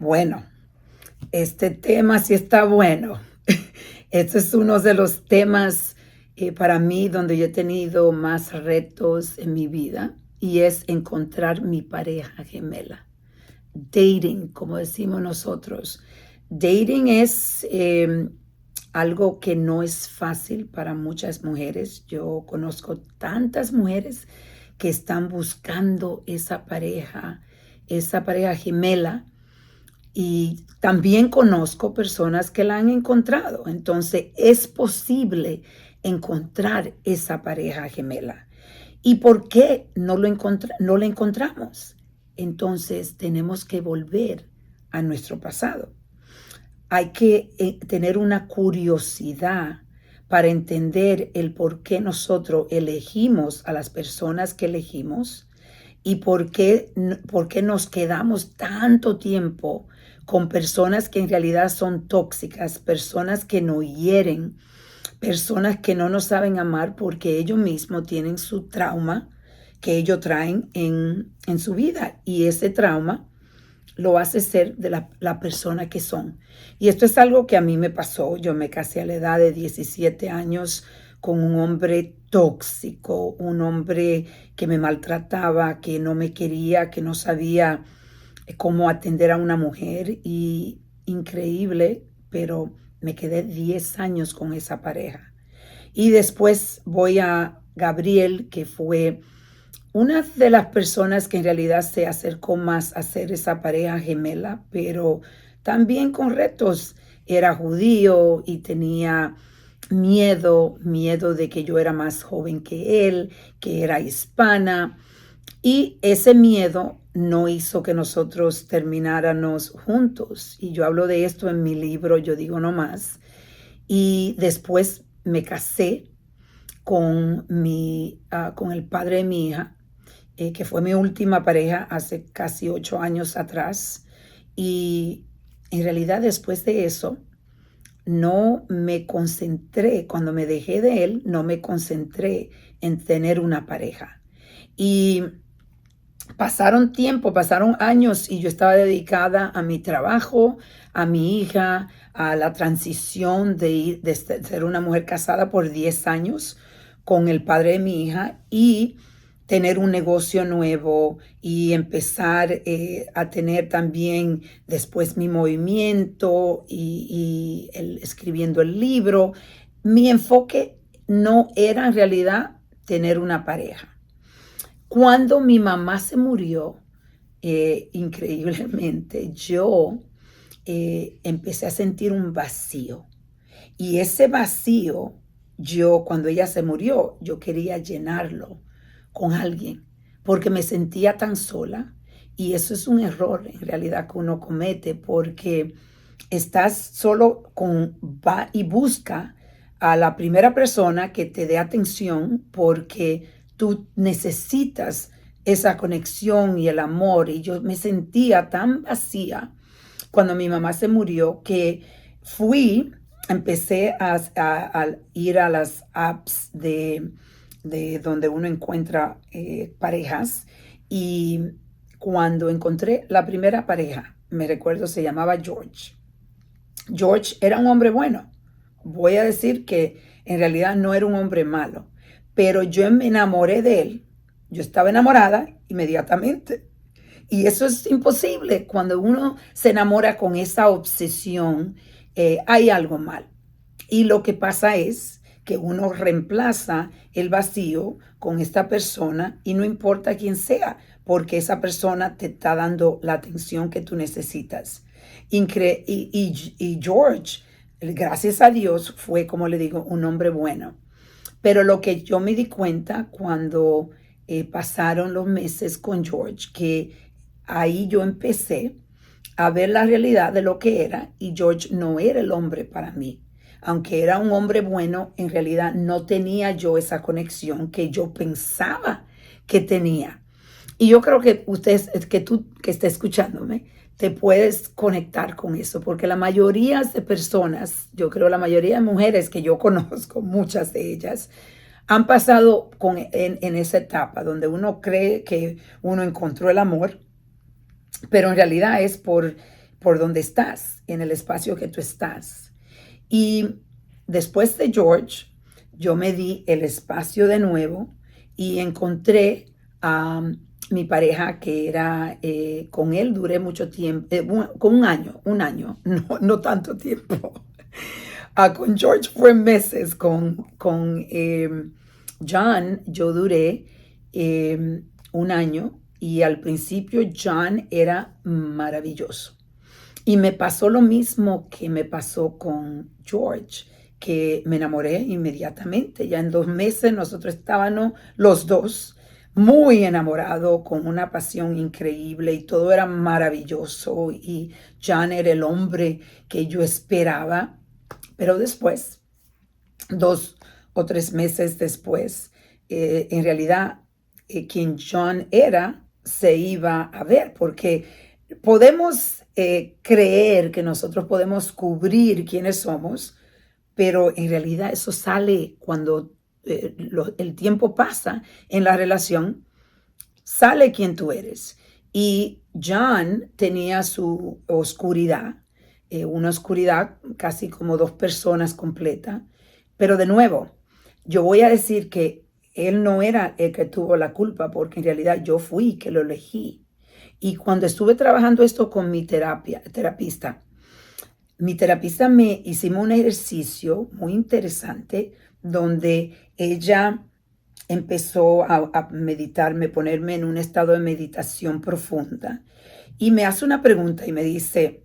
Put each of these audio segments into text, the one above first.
Bueno, este tema sí está bueno. Este es uno de los temas para mí donde yo he tenido más retos en mi vida y es encontrar mi pareja gemela. Dating, como decimos nosotros. Dating es algo que no es fácil para muchas mujeres. Yo conozco tantas mujeres que están buscando esa pareja gemela, y también conozco personas que la han encontrado. Entonces es posible encontrar esa pareja gemela. ¿Y por qué no la encontramos? Entonces tenemos que volver a nuestro pasado. Hay que tener una curiosidad para entender el por qué nosotros elegimos a las personas que elegimos y por qué nos quedamos tanto tiempo con personas que en realidad son tóxicas, personas que nos hieren, personas que no nos saben amar porque ellos mismos tienen su trauma que ellos traen en su vida, y ese trauma lo hace ser de la persona que son. Y esto es algo que a mí me pasó. Yo me casé a la edad de 17 años con un hombre tóxico, un hombre que me maltrataba, que no me quería, que no sabía cómo atender a una mujer, y increíble, pero me quedé 10 años con esa pareja. Y después voy a Gabriel, que fue una de las personas que en realidad se acercó más a ser esa pareja gemela, pero también con retos. Era judío y tenía miedo de que yo era más joven que él, que era hispana. Y ese miedo no hizo que nosotros termináramos juntos. Y yo hablo de esto en mi libro, Yo Digo No Más. Y después me casé con el padre de mi hija, que fue mi última pareja hace casi 8 años atrás. Y en realidad después de eso, no me concentré, cuando me dejé de él, no me concentré en tener una pareja. Y pasaron años y yo estaba dedicada a mi trabajo, a mi hija, a la transición de ser una mujer casada por 10 años con el padre de mi hija y tener un negocio nuevo y empezar a tener también después mi movimiento escribiendo el libro. Mi enfoque no era en realidad tener una pareja. Cuando mi mamá se murió, increíblemente, yo empecé a sentir un vacío. Y ese vacío, cuando ella se murió, yo quería llenarlo con alguien, porque me sentía tan sola. Y eso es un error en realidad que uno comete, porque estás solo va y busca a la primera persona que te dé atención, porque tú necesitas esa conexión y el amor. Y yo me sentía tan vacía cuando mi mamá se murió que empecé a ir a las apps de donde uno encuentra parejas. Y cuando encontré la primera pareja, me recuerdo, se llamaba George. George era un hombre bueno. Voy a decir que en realidad no era un hombre malo, pero yo me enamoré de él. Yo estaba enamorada inmediatamente. Y eso es imposible. Cuando uno se enamora con esa obsesión, hay algo mal. Y lo que pasa es que uno reemplaza el vacío con esta persona, y no importa quién sea, porque esa persona te está dando la atención que tú necesitas. Y George, gracias a Dios, fue, como le digo, un hombre bueno. Pero lo que yo me di cuenta cuando pasaron los meses con George, que ahí yo empecé a ver la realidad de lo que era, y George no era el hombre para mí. Aunque era un hombre bueno, en realidad no tenía yo esa conexión que yo pensaba que tenía. Y yo creo que tú que estés escuchándome, te puedes conectar con eso, porque la mayoría de personas, yo creo la mayoría de mujeres que yo conozco, muchas de ellas, han pasado en esa etapa donde uno cree que uno encontró el amor, pero en realidad es por donde estás, en el espacio que tú estás. Y después de George, yo me di el espacio de nuevo y encontré a mi pareja que era, con él duré mucho tiempo, con un año, no tanto tiempo. Con George fue meses, con John yo duré un año y al principio John era maravilloso. Y me pasó lo mismo que me pasó con George, que me enamoré inmediatamente. Ya en 2 meses nosotros estábamos los dos muy enamorados, con una pasión increíble y todo era maravilloso. Y John era el hombre que yo esperaba. Pero después, 2 o 3 meses después, en realidad quien John era se iba a ver, porque podemos creer que nosotros podemos cubrir quiénes somos, pero en realidad eso sale cuando el tiempo pasa en la relación, sale quién tú eres. Y John tenía su oscuridad, una oscuridad casi como 2 personas completa. Pero de nuevo, yo voy a decir que él no era el que tuvo la culpa, porque en realidad yo fui que lo elegí. Y cuando estuve trabajando esto con mi terapista me hicimos un ejercicio muy interesante donde ella empezó a meditarme, ponerme en un estado de meditación profunda. Y me hace una pregunta y me dice,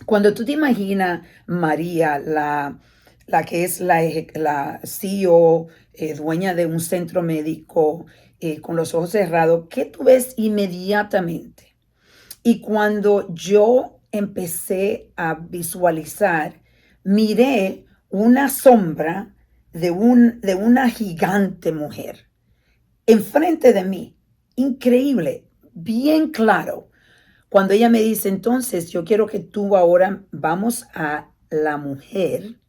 cuando tú te imaginas María, la que es la CEO, dueña de un centro médico, con los ojos cerrados, ¿qué tú ves inmediatamente? Y cuando yo empecé a visualizar, miré una sombra de una gigante mujer enfrente de mí. Increíble, bien claro. Cuando ella me dice, entonces yo quiero que tú ahora vamos a la mujer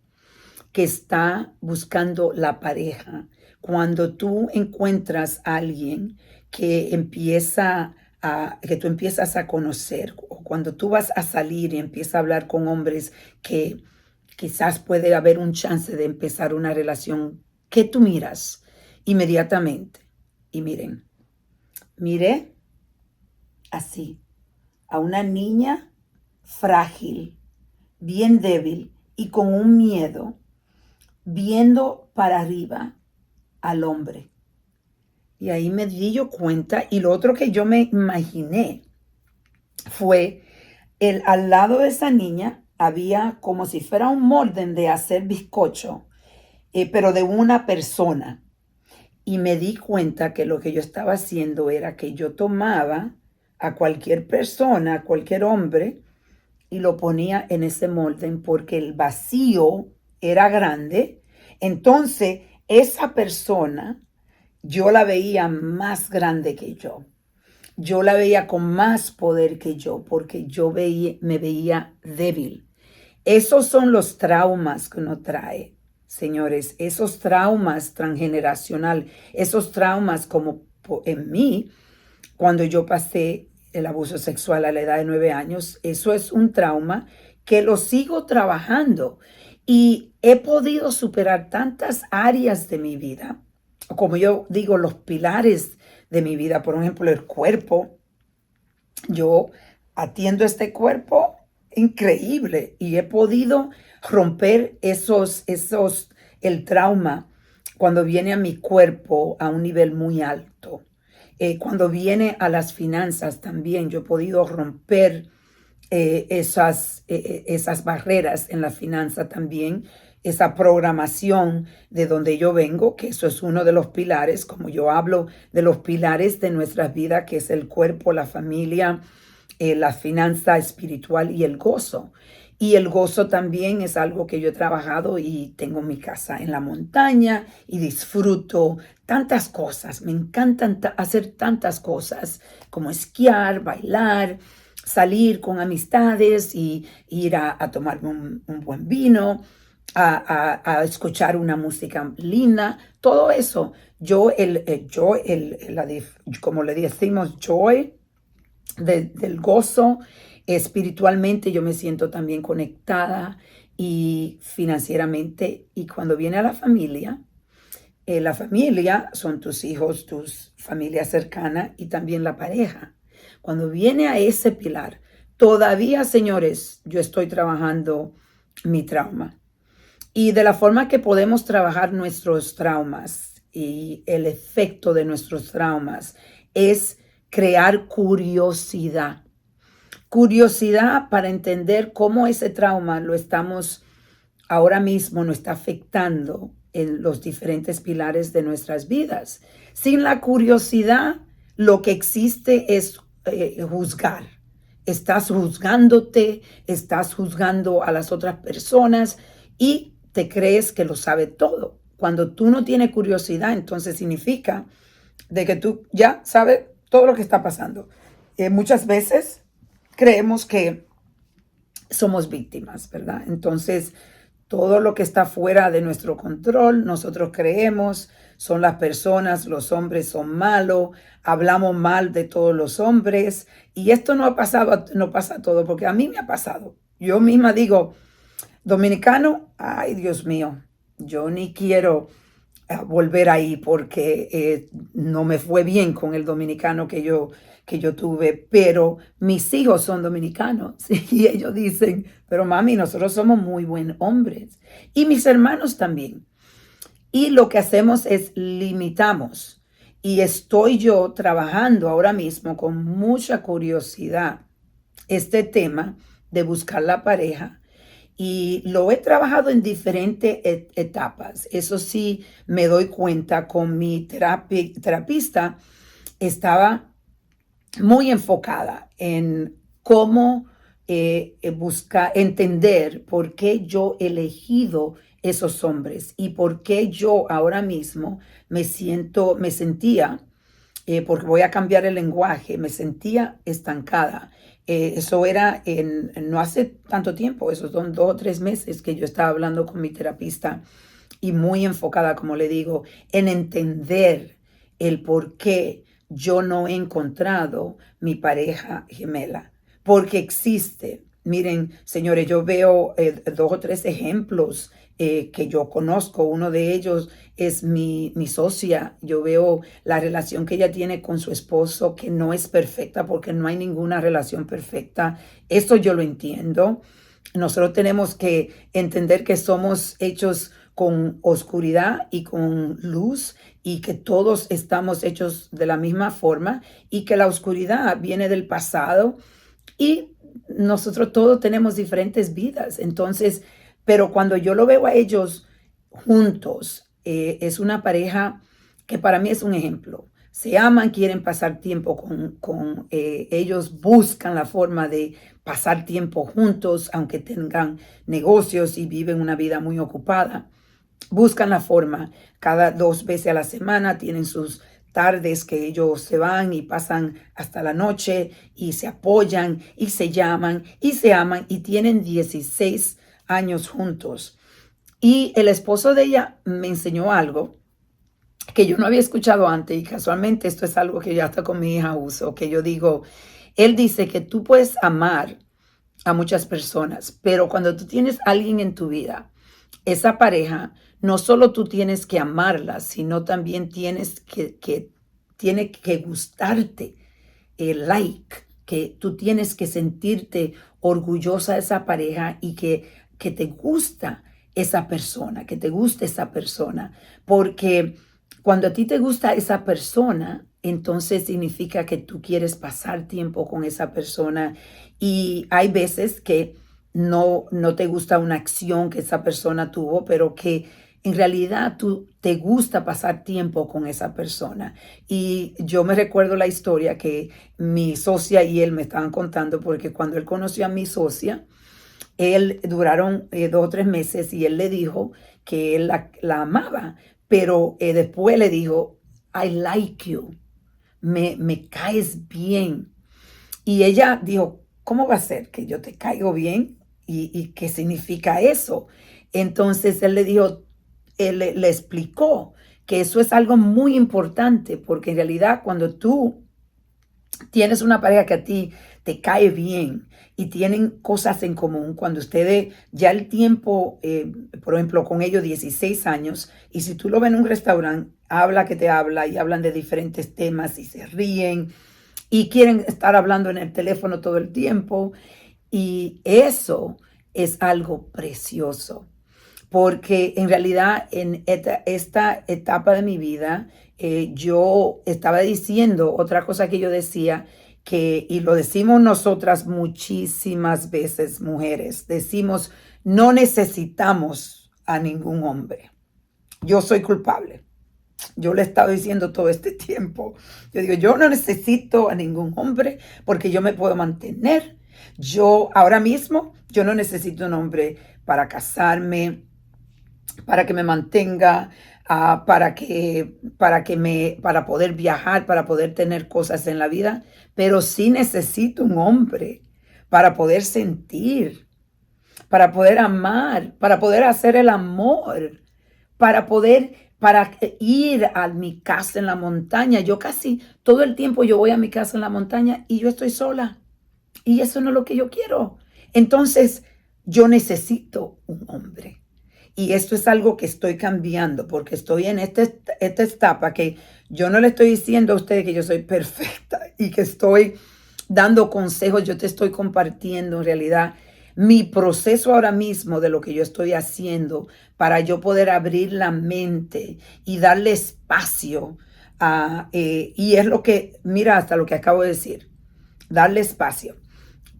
que está buscando la pareja. Cuando tú encuentras a alguien que tú empiezas a conocer, o cuando tú vas a salir y empiezas a hablar con hombres que quizás puede haber un chance de empezar una relación, ¿qué tú miras inmediatamente? Y miren, miré así a una niña frágil, bien débil y con un miedo, viendo para arriba al hombre. Y ahí me di yo cuenta, y lo otro que yo me imaginé fue al lado de esa niña había como si fuera un molde de hacer bizcocho, pero de una persona. Y me di cuenta que lo que yo estaba haciendo era que yo tomaba a cualquier persona, a cualquier hombre, y lo ponía en ese molde porque el vacío era grande. Entonces, esa persona yo la veía más grande que yo. Yo la veía con más poder que yo, porque me veía débil. Esos son los traumas que uno trae, señores. Esos traumas transgeneracional, esos traumas como en mí, cuando yo pasé el abuso sexual a la edad de 9 años, eso es un trauma que lo sigo trabajando y he podido superar tantas áreas de mi vida, como yo digo, los pilares de mi vida. Por ejemplo, el cuerpo. Yo atiendo este cuerpo increíble y he podido romper el trauma cuando viene a mi cuerpo a un nivel muy alto. Cuando viene a las finanzas también, yo he podido romper esas barreras en la finanza también, esa programación de donde yo vengo, que eso es uno de los pilares, como yo hablo de los pilares de nuestras vidas, que es el cuerpo, la familia, la finanza espiritual y el gozo. Y el gozo también es algo que yo he trabajado y tengo mi casa en la montaña y disfruto tantas cosas. Me encantan hacer tantas cosas como esquiar, bailar, salir con amistades y ir a tomarme un buen vino, a escuchar una música linda. Todo eso, como le decimos, joy, del gozo, Espiritualmente yo me siento también conectada y financieramente. Y cuando viene a la familia son tus hijos, tus familia cercana y también la pareja. Cuando viene a ese pilar, todavía, señores, yo estoy trabajando mi trauma. Y de la forma que podemos trabajar nuestros traumas y el efecto de nuestros traumas es crear curiosidad. Curiosidad para entender cómo ese trauma lo estamos ahora mismo, nos está afectando en los diferentes pilares de nuestras vidas. Sin la curiosidad, lo que existe es juzgar. Estás juzgándote, estás juzgando a las otras personas y te crees que lo sabe todo. Cuando tú no tienes curiosidad, entonces significa de que tú ya sabes todo lo que está pasando. Muchas veces creemos que somos víctimas, ¿verdad? Entonces, todo lo que está fuera de nuestro control, nosotros creemos, son las personas, los hombres son malos, hablamos mal de todos los hombres. Y esto no ha pasado, no pasa todo, porque a mí me ha pasado. Yo misma digo, dominicano, ay Dios mío, yo ni quiero volver ahí porque no me fue bien con el dominicano que yo tuve, pero mis hijos son dominicanos y ellos dicen, pero mami, nosotros somos muy buenos hombres y mis hermanos también. Y lo que hacemos es limitamos y estoy yo trabajando ahora mismo con mucha curiosidad este tema de buscar la pareja y lo he trabajado en diferentes etapas. Eso sí, me doy cuenta con mi terapista, estaba muy enfocada en cómo buscar, entender por qué yo he elegido esos hombres y por qué yo ahora mismo me sentía, porque voy a cambiar el lenguaje, me sentía estancada. Eso era no hace tanto tiempo, esos son 2 o 3 meses que yo estaba hablando con mi terapista y muy enfocada, como le digo, en entender el por qué yo no he encontrado mi pareja gemela, porque existe. Miren, señores, yo veo 2 o 3 ejemplos que yo conozco. Uno de ellos es mi socia. Yo veo la relación que ella tiene con su esposo, que no es perfecta porque no hay ninguna relación perfecta. Eso yo lo entiendo. Nosotros tenemos que entender que somos hechos con oscuridad y con luz y que todos estamos hechos de la misma forma y que la oscuridad viene del pasado y nosotros todos tenemos diferentes vidas. Entonces, pero cuando yo lo veo a ellos juntos, es una pareja que para mí es un ejemplo. Se aman, quieren pasar tiempo con ellos, buscan la forma de pasar tiempo juntos, aunque tengan negocios y viven una vida muy ocupada. Buscan la forma, cada 2 veces a la semana tienen sus tardes que ellos se van y pasan hasta la noche y se apoyan y se llaman y se aman y tienen 16 años juntos. Y el esposo de ella me enseñó algo que yo no había escuchado antes y casualmente esto es algo que yo hasta con mi hija uso, que yo digo, él dice que tú puedes amar a muchas personas, pero cuando tú tienes a alguien en tu vida, esa pareja, no solo tú tienes que amarla, sino también tiene que gustarte el que tú tienes que sentirte orgullosa de esa pareja y que te gusta esa persona, que te guste esa persona, porque cuando a ti te gusta esa persona, entonces significa que tú quieres pasar tiempo con esa persona y hay veces que no te gusta una acción que esa persona tuvo, pero que en realidad tú te gusta pasar tiempo con esa persona. Y yo me recuerdo la historia que mi socia y él me estaban contando, porque cuando él conoció a mi socia, él duraron 2 o 3 meses y él le dijo que él la amaba, pero después le dijo, I like you, me caes bien. Y ella dijo, ¿cómo va a ser que yo te caigo bien? ¿Y qué significa eso? Entonces él le dijo, él le explicó que eso es algo muy importante, porque en realidad cuando tú tienes una pareja que a ti te cae bien y tienen cosas en común, cuando ustedes ya el tiempo, por ejemplo, con ellos 16 años, y si tú lo ves en un restaurante, habla que te habla y hablan de diferentes temas y se ríen y quieren estar hablando en el teléfono todo el tiempo, y eso es algo precioso. Porque en realidad en esta etapa de mi vida, yo estaba diciendo otra cosa que yo decía, que, y lo decimos nosotras muchísimas veces, mujeres, decimos, no necesitamos a ningún hombre. Yo soy culpable. Yo le he estado diciendo todo este tiempo. Yo digo, yo no necesito a ningún hombre porque yo me puedo mantener. Yo ahora mismo, yo no necesito un hombre para casarme, para que me mantenga, para poder viajar, para poder tener cosas en la vida, pero sí necesito un hombre para poder sentir, para poder amar, para poder hacer el amor, para ir a mi casa en la montaña. Yo casi todo el tiempo yo voy a mi casa en la montaña y yo estoy sola. Y eso no es lo que yo quiero. Entonces, yo necesito un hombre. Y esto es algo que estoy cambiando porque estoy en esta etapa que yo no le estoy diciendo a ustedes que yo soy perfecta y que estoy dando consejos. Yo te estoy compartiendo en realidad mi proceso ahora mismo de lo que yo estoy haciendo para yo poder abrir la mente y darle espacio y es lo que, mira, hasta lo que acabo de decir, darle espacio.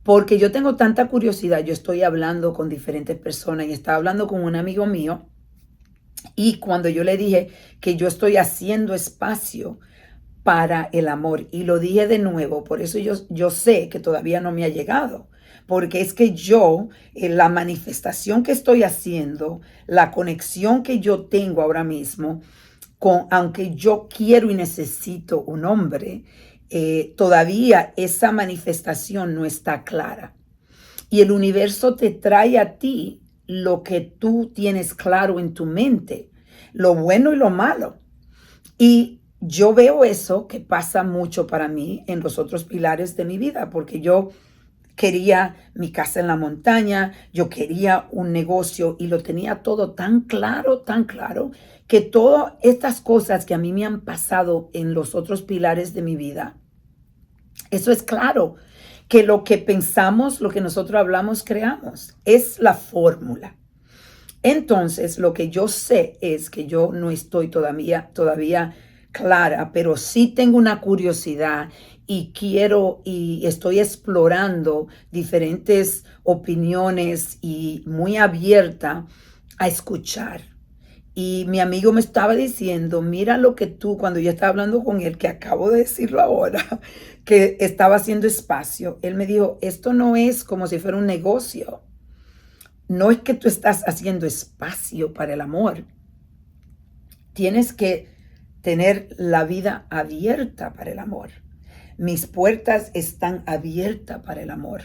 Porque yo tengo tanta curiosidad, yo estoy hablando con diferentes personas y estaba hablando con un amigo mío y cuando yo le dije que yo estoy haciendo espacio para el amor y lo dije de nuevo, por eso yo sé que todavía no me ha llegado, porque es que yo, la manifestación que estoy haciendo, la conexión que yo tengo ahora mismo, aunque yo quiero y necesito un hombre, todavía esa manifestación no está clara. Y el universo te trae a ti lo que tú tienes claro en tu mente, lo bueno y lo malo. Y yo veo eso que pasa mucho para mí en los otros pilares de mi vida, porque yo quería mi casa en la montaña, yo quería un negocio y lo tenía todo tan claro, que todas estas cosas que a mí me han pasado en los otros pilares de mi vida, eso es claro, que lo que pensamos, lo que nosotros hablamos, creamos. Es la fórmula. Entonces, lo que yo sé es que yo no estoy todavía clara, pero sí tengo una curiosidad y quiero y estoy explorando diferentes opiniones y muy abierta a escuchar. Y mi amigo me estaba diciendo, mira lo que tú, cuando yo estaba hablando con él, que acabo de decirlo ahora, que estaba haciendo espacio, él me dijo, esto no es como si fuera un negocio. No es que tú estás haciendo espacio para el amor. Tienes que tener la vida abierta para el amor. Mis puertas están abiertas para el amor.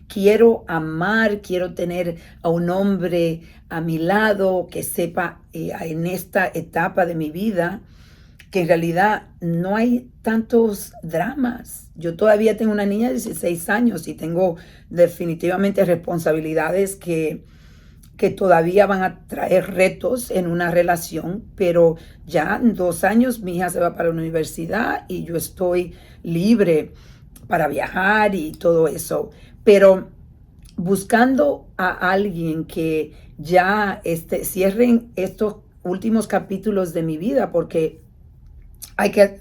Quiero amar, quiero tener a un hombre a mi lado que sepa en esta etapa de mi vida que en realidad no hay tantos dramas. Yo todavía tengo una niña de 16 años y tengo definitivamente responsabilidades que todavía van a traer retos en una relación, pero ya en 2 años mi hija se va para la universidad y yo estoy libre para viajar y todo eso. Pero buscando a alguien que ya cierren estos últimos capítulos de mi vida, porque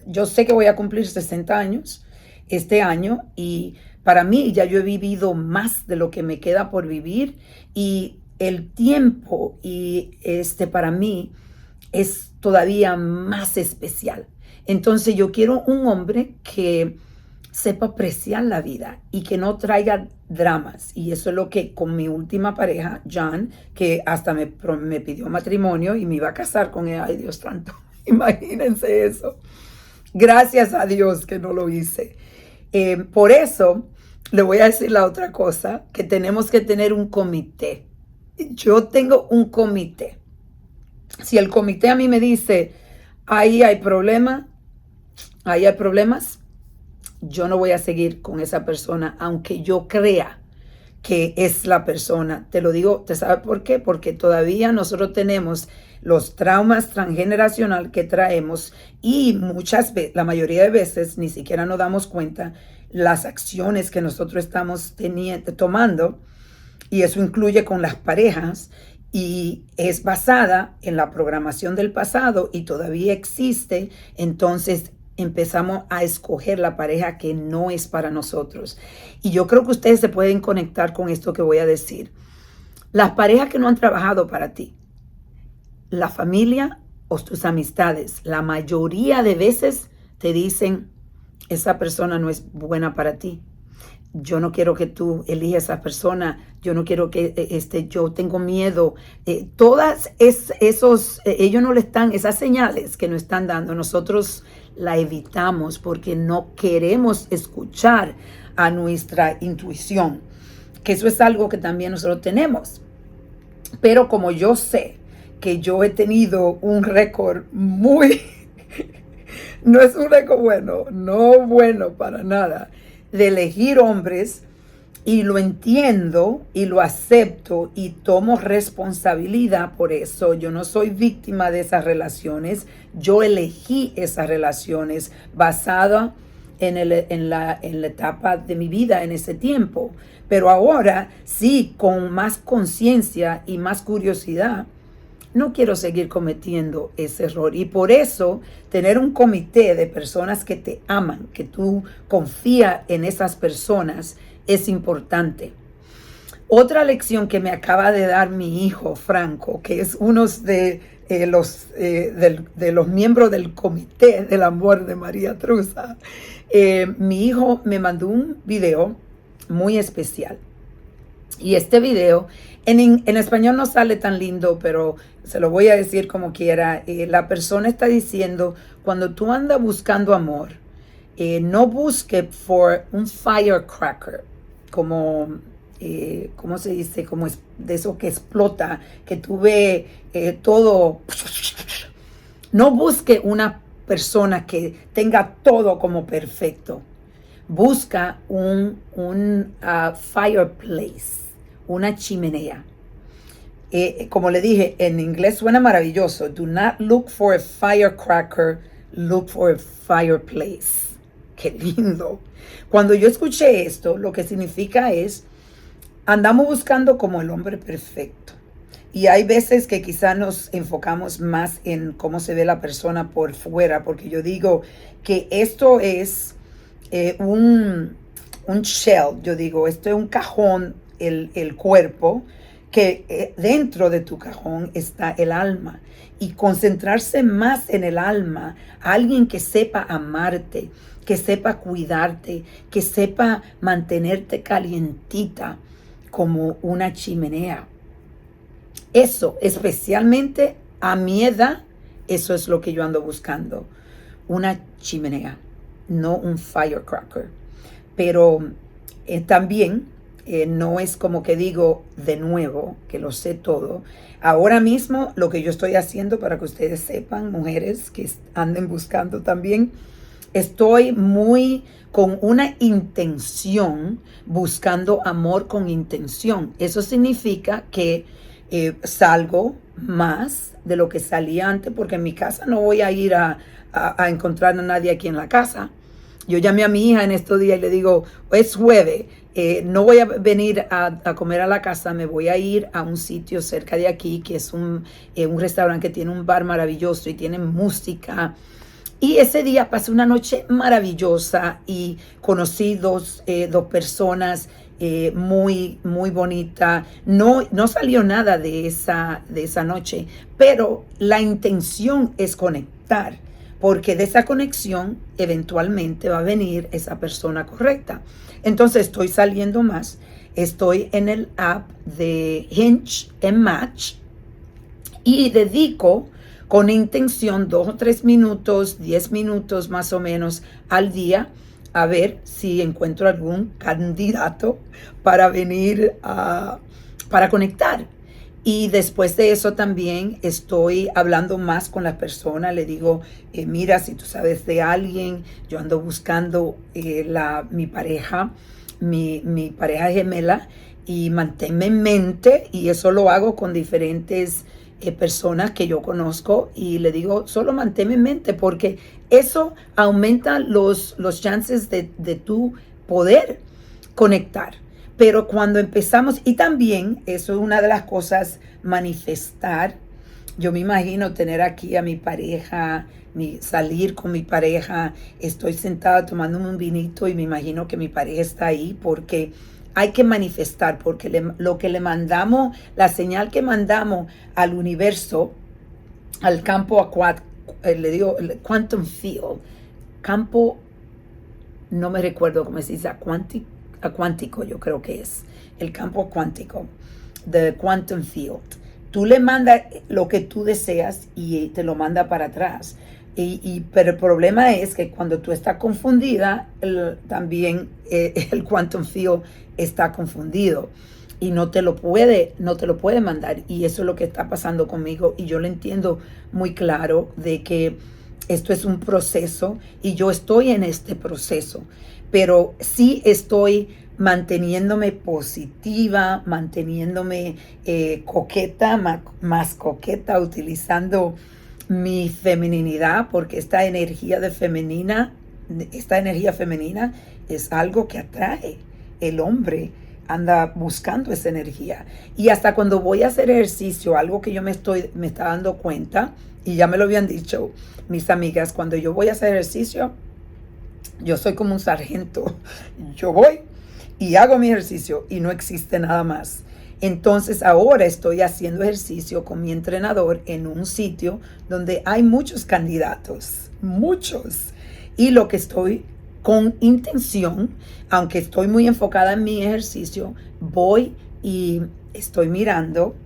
yo sé que voy a cumplir 60 años este año y para mí ya yo he vivido más de lo que me queda por vivir y el tiempo y para mí es todavía más especial. Entonces yo quiero un hombre que sepa apreciar la vida y que no traiga dramas. Y eso es lo que con mi última pareja, John, que hasta me pidió matrimonio y me iba a casar con él. Ay, Dios santo, imagínense eso. Gracias a Dios que no lo hice. Por eso le voy a decir la otra cosa, que tenemos que tener un comité. Yo tengo un comité. Si el comité a mí me dice, ahí hay problemas, yo no voy a seguir con esa persona, aunque yo crea que es la persona. Te lo digo, ¿te sabes por qué? Porque todavía nosotros tenemos los traumas transgeneracional que traemos y muchas veces, la mayoría de veces, ni siquiera nos damos cuenta las acciones que nosotros estamos tomando, y eso incluye con las parejas, y es basada en la programación del pasado y todavía existe. Entonces empezamos a escoger la pareja que no es para nosotros. Y yo creo que ustedes se pueden conectar con esto que voy a decir. Las parejas que no han trabajado para ti, la familia o tus amistades, la mayoría de veces te dicen, esa persona no es buena para ti. Yo no quiero que tú elijas a esa persona. Yo no quiero que, yo tengo miedo. Ellos no le están, esas señales que nos están dando, nosotros la evitamos porque no queremos escuchar a nuestra intuición, que eso es algo que también nosotros tenemos. Pero como yo sé que yo he tenido un récord muy, no es un récord bueno, no bueno para nada, de elegir hombres, y lo entiendo y lo acepto y tomo responsabilidad por eso. Yo no soy víctima de esas relaciones, yo elegí esas relaciones basada en la etapa de mi vida en ese tiempo. Pero ahora sí, con más conciencia y más curiosidad, no quiero seguir cometiendo ese error. Y por eso, tener un comité de personas que te aman, que tú confías en esas personas, es importante. Otra lección que me acaba de dar mi hijo Franco, que es uno de los miembros del Comité del Amor de María Truza, mi hijo me mandó un video muy especial. Y este video, en español no sale tan lindo, pero se lo voy a decir como quiera. La persona está diciendo, cuando tú andas buscando amor, no busque por un firecracker, como, ¿cómo se dice? Como es de eso que explota, que tú ves todo. No busque una persona que tenga todo como perfecto. Busca un fireplace, una chimenea. Como le dije, en inglés suena maravilloso. Do not look for a firecracker, look for a fireplace. Qué lindo. Cuando yo escuché esto, lo que significa es, andamos buscando como el hombre perfecto. Y hay veces que quizás nos enfocamos más en cómo se ve la persona por fuera, porque yo digo que esto es un shell, yo digo, esto es un cajón, el cuerpo, que dentro de tu cajón está el alma. Y concentrarse más en el alma, alguien que sepa amarte, que sepa cuidarte, que sepa mantenerte calientita como una chimenea. Eso, especialmente a mi edad, eso es lo que yo ando buscando. Una chimenea, no un firecracker. Pero también no es como que digo de nuevo que lo sé todo. Ahora mismo lo que yo estoy haciendo, para que ustedes sepan, mujeres que anden buscando también, estoy muy con una intención, buscando amor con intención. Eso significa que salgo más de lo que salía antes, porque en mi casa no voy a ir a encontrar a nadie aquí en la casa. Yo llamé a mi hija en estos días y le digo, es jueves, no voy a venir a comer a la casa, me voy a ir a un sitio cerca de aquí, que es un restaurante que tiene un bar maravilloso y tiene música. Y ese día pasé una noche maravillosa y conocí dos personas muy, muy bonita. No salió nada de esa noche, pero la intención es conectar, porque de esa conexión eventualmente va a venir esa persona correcta. Entonces estoy saliendo más, estoy en el app de Hinge and Match y dedico con intención 2 o 3 minutos, 10 minutos más o menos al día, a ver si encuentro algún candidato para venir para conectar. Y después de eso también estoy hablando más con la persona. Le digo, mira, si tú sabes de alguien, yo ando buscando mi pareja, mi pareja gemela, y manténme en mente, y eso lo hago con diferentes personas que yo conozco, y le digo, solo manténme en mente, porque eso aumenta los chances de tu poder conectar. Pero cuando empezamos, y también eso es una de las cosas, manifestar. Yo me imagino tener aquí a mi pareja, salir con mi pareja, estoy sentada tomándome un vinito y me imagino que mi pareja está ahí, porque hay que manifestar, porque lo que le mandamos, la señal que mandamos al universo, al campo acuático, le digo, el quantum field, campo, no me recuerdo cómo se dice, cuántico, yo creo que es el campo cuántico, the quantum field. Tú le mandas lo que tú deseas y te lo manda para atrás. Pero el problema es que cuando tú estás confundida, también el quantum field está confundido y no te lo puede mandar. Y eso es lo que está pasando conmigo, y yo lo entiendo muy claro de que esto es un proceso y yo estoy en este proceso, pero sí estoy manteniéndome positiva, manteniéndome coqueta, más coqueta, utilizando mi feminidad, porque esta energía femenina es algo que atrae. El hombre anda buscando esa energía. Y hasta cuando voy a hacer ejercicio, algo que yo me está dando cuenta, y ya me lo habían dicho mis amigas, cuando yo voy a hacer ejercicio, yo soy como un sargento. Yo voy y hago mi ejercicio y no existe nada más. Entonces ahora estoy haciendo ejercicio con mi entrenador en un sitio donde hay muchos candidatos, muchos. Y lo que estoy con intención, aunque estoy muy enfocada en mi ejercicio, voy y estoy mirando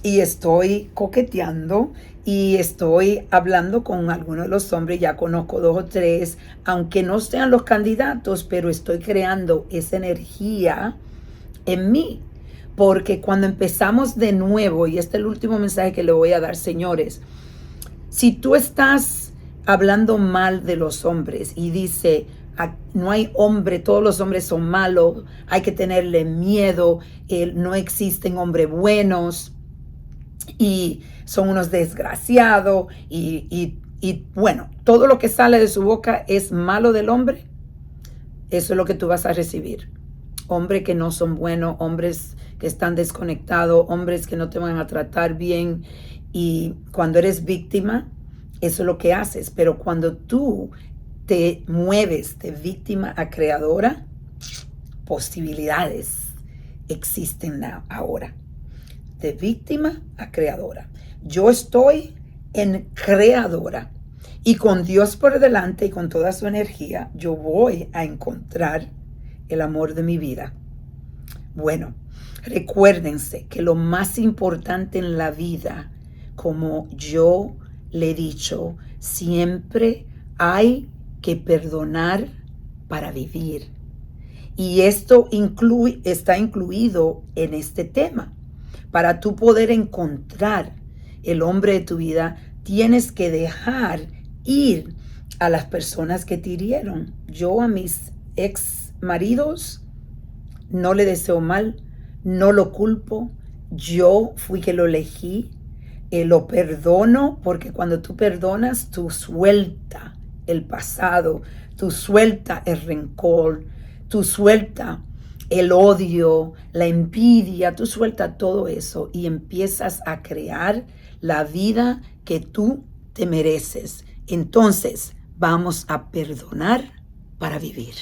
y estoy coqueteando y estoy hablando con algunos de los hombres. Ya conozco 2 o 3, aunque no sean los candidatos, pero estoy creando esa energía en mí. Porque cuando empezamos de nuevo, y este es el último mensaje que le voy a dar, señores, si tú estás hablando mal de los hombres y dice, no hay hombre, todos los hombres son malos, hay que tenerle miedo, no existen hombres buenos y son unos desgraciados y bueno, todo lo que sale de su boca es malo del hombre, eso es lo que tú vas a recibir. Hombres que no son buenos, hombres que están desconectados, hombres que no te van a tratar bien. Y cuando eres víctima, eso es lo que haces. Pero cuando tú te mueves de víctima a creadora, posibilidades existen ahora. De víctima a creadora. Yo estoy en creadora. Y con Dios por delante y con toda su energía, yo voy a encontrar el amor de mi vida. Bueno, recuérdense que lo más importante en la vida, como yo le he dicho, siempre hay que perdonar para vivir. Y esto está incluido en este tema. Para tú poder encontrar el hombre de tu vida, tienes que dejar ir a las personas que te hirieron. Yo a mis ex maridos no le deseo mal, no lo culpo, yo fui que lo elegí, lo perdono, porque cuando tú perdonas, tú suelta el pasado, tú suelta el rencor, tú suelta el odio, la envidia, tú suelta todo eso y empiezas a crear la vida que tú te mereces. Entonces, vamos a perdonar para vivir.